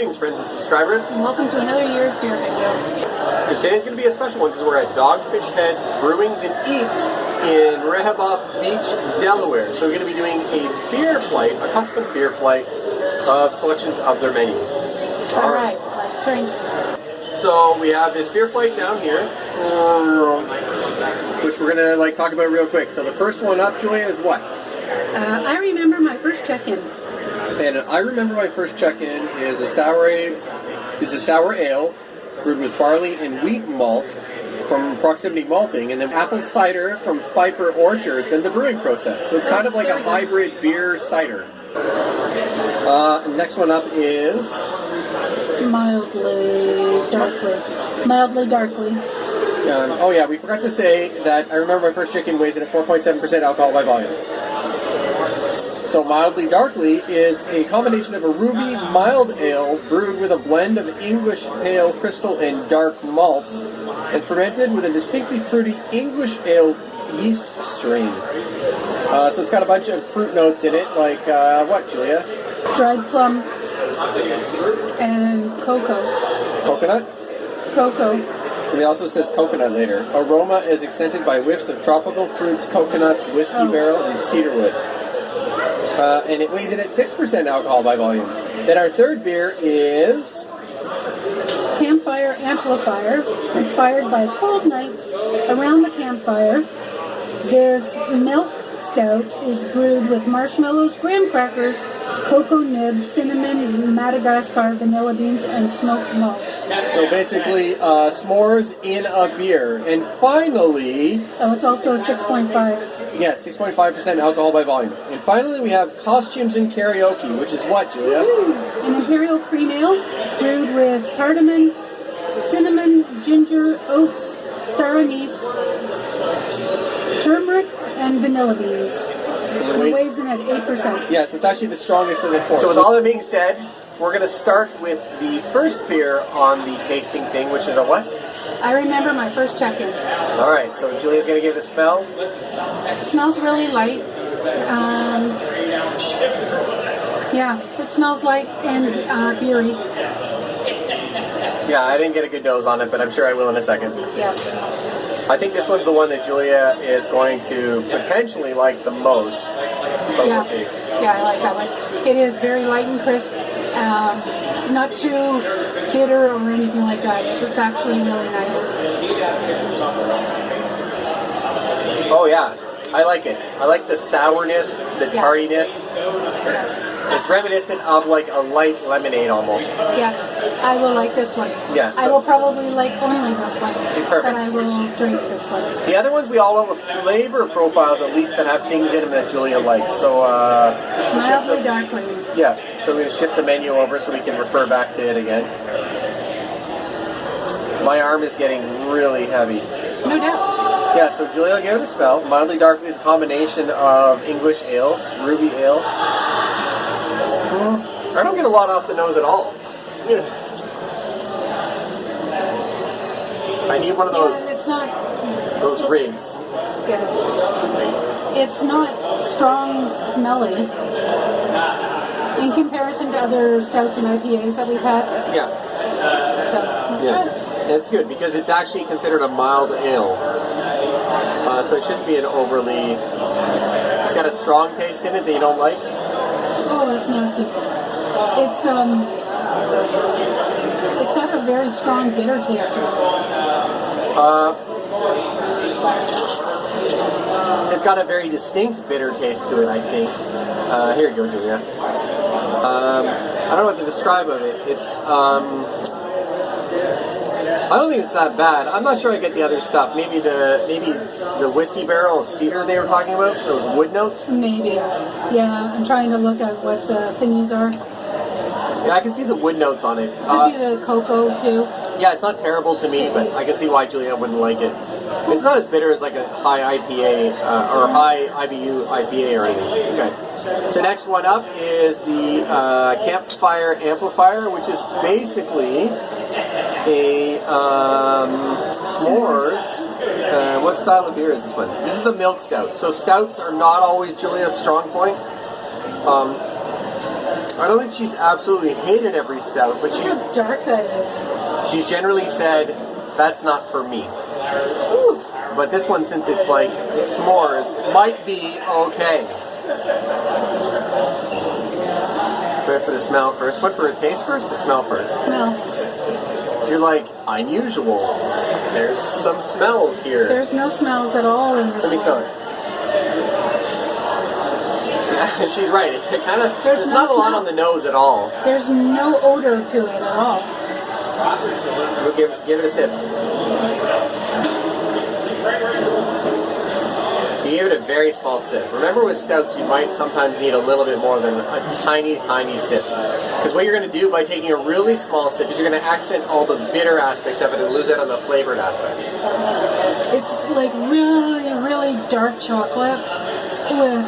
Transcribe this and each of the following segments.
Greetings, friends and subscribers. And welcome to another year of beer video. Today's going to be a special one because we're at Dogfish Head Brewings and Eats in Reheboth Beach, Delaware. So we're going to be doing a beer flight, a custom beer flight of selections of their menu. All right, let's drink. So we have this beer flight down here, which we're going to talk about real quick. So the first one up, Julia, is what? I remember my first check-in. And I remember my first check-in is a sour ale brewed with barley and wheat malt from Proximity Malting, and then apple cider from Pfeiffer Orchards and the brewing process. So it's kind of like a hybrid beer cider. Next one up is Mildly darkly. Oh yeah, we forgot to say that I remember my first chicken weighs in at 4.7% alcohol by volume. So Mildly Darkly is a combination of a ruby mild ale brewed with a blend of English pale, crystal, and dark malts, and fermented with a distinctly fruity English ale yeast strain. So it's got a bunch of fruit notes in it, like what, Julia? Dried plum and cocoa. Coconut? Cocoa. And it also says coconut later. Aroma is accented by whiffs of tropical fruits, coconuts, whiskey barrel, and cedarwood. And it weighs in at 6% alcohol by volume. Then our third beer is Campfire Amplifier, inspired by cold nights around the campfire. This milk stout is brewed with marshmallows, graham crackers, cocoa nibs, cinnamon, Madagascar vanilla beans, and smoked malt. So basically, s'mores in a beer. And finally... Oh, it's also a 6.5. Yeah, 6.5% alcohol by volume. And finally, we have Costumes and Karaoke, which is what, Julia? An imperial cream ale brewed with cardamom, cinnamon, ginger, oats, star anise, turmeric, and vanilla beans. It weighs in at 8%. Yeah, so it's actually the strongest of the four. So with all that being said, we're going to start with the first beer on the tasting thing, which is a what? I remember my first check-in. All right, so Julia's going to give it a smell. It smells really light. Yeah, it smells light and beery. Yeah, I didn't get a good nose on it, but I'm sure I will in a second. Yeah. I think this one's the one that Julia is going to potentially like the most. But we'll see. Yeah, I like that one. It is very light and crisp. Not too bitter or anything like that. It's actually really nice. Oh yeah, I like it. I like the sourness, the tardiness. It's reminiscent of like a light lemonade almost. Yeah, I will like this one. Yeah. I will probably like only this one. Perfect. But I will drink this one. The other ones we all went with flavor profiles at least that have things in them that Julia likes. So Mildly darkly. Yeah, so we're going to shift the menu over so we can refer back to it again. My arm is getting really heavy. No doubt. Yeah, so Julia gave it a spell. Mildly Darkly is a combination of English ales, ruby ale. I don't get a lot off the nose at all. I need one of those. Yeah, it's not. Those rigs. Yeah. It's not strong smelling in comparison to other stouts and IPAs that we've had. Yeah. So that's good. It's good because it's actually considered a mild ale. So it shouldn't be an overly... It's got a strong taste in it that you don't like. Oh, that's nasty. It's got a very strong bitter taste to it. It's got a very distinct bitter taste to it, I think. Here you go, Julia. I don't know what to describe of it. It's, I don't think it's that bad. I'm not sure I get the other stuff. Maybe the whiskey barrel cedar they were talking about, those wood notes. Maybe. Yeah, I'm trying to look at what the thingies are. Yeah, I can see the wood notes on it. Could be the cocoa too. Yeah, it's not terrible to me, but I can see why Julia wouldn't like it. It's not as bitter as like a high IPA or high IBU IPA or anything. Okay. So next one up is the Campfire Amplifier, which is basically a s'mores. What style of beer is this one? This is a milk stout. So stouts are not always Julia's strong point. I don't think she's absolutely hated every stout, but Look how dark that is. she's generally said, that's not for me. Ooh. But this one, since it's like s'mores, might be okay. Wait for the smell first. What for a taste first? The smell first. Smell. You're like, unusual. There's some smells here. There's no smells at all in this Let me one. smell it. Yeah, she's right. It kind of, there's no not a lot smell. on the nose at all. There's no odor to it at all. We'll give it a sip. You gave it a very small sip. Remember with stouts, you might sometimes need a little bit more than a tiny, tiny sip. Because what you're going to do by taking a really small sip is you're going to accent all the bitter aspects of it and lose out on the flavored aspects. It's like really, really dark chocolate with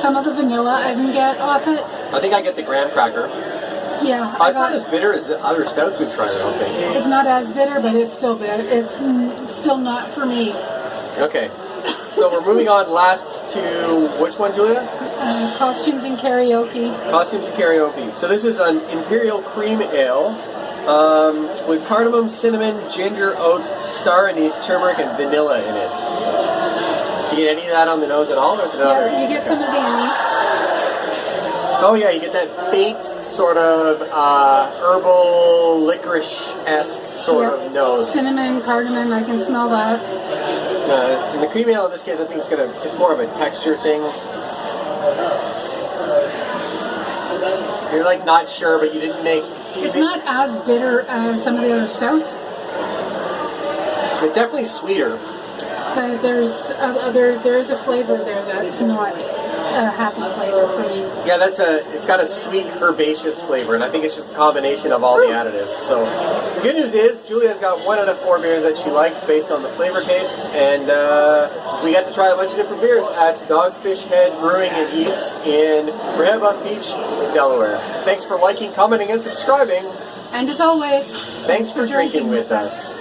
some of the vanilla I can get off it. I think I get the graham cracker. Yeah. It's not as bitter as the other stouts we've tried, I don't think. It's not as bitter, but it's still bitter. It's still not for me. Okay. So we're moving on last to which one, Julia? Costumes and Karaoke. Costumes and Karaoke. So this is an Imperial Cream Ale with cardamom, cinnamon, ginger, oats, star anise, turmeric, and vanilla in it. Do you get any of that on the nose at all, or is it another? Yeah, you get some of the anise. Oh yeah, you get that faint sort of herbal licorice-esque sort of nose. Cinnamon, cardamom, I can smell that. In the cream ale in this case, I think it's more of a texture thing. You're like not sure, but you didn't make. It's not as bitter as some of the other stouts, It's definitely sweeter. but there is a flavor there that's not a happy flavor for me. Yeah, it's got a sweet herbaceous flavor, and I think it's just a combination of all the additives. So the good news is Julia's got 1 out of 4 beers that she liked based on the flavor taste, and we got to try a bunch of different beers at Dogfish Head Brewing and Eats in Reheboth Beach, Delaware. Thanks for liking, commenting, and subscribing. And as always, Thanks for drinking with us.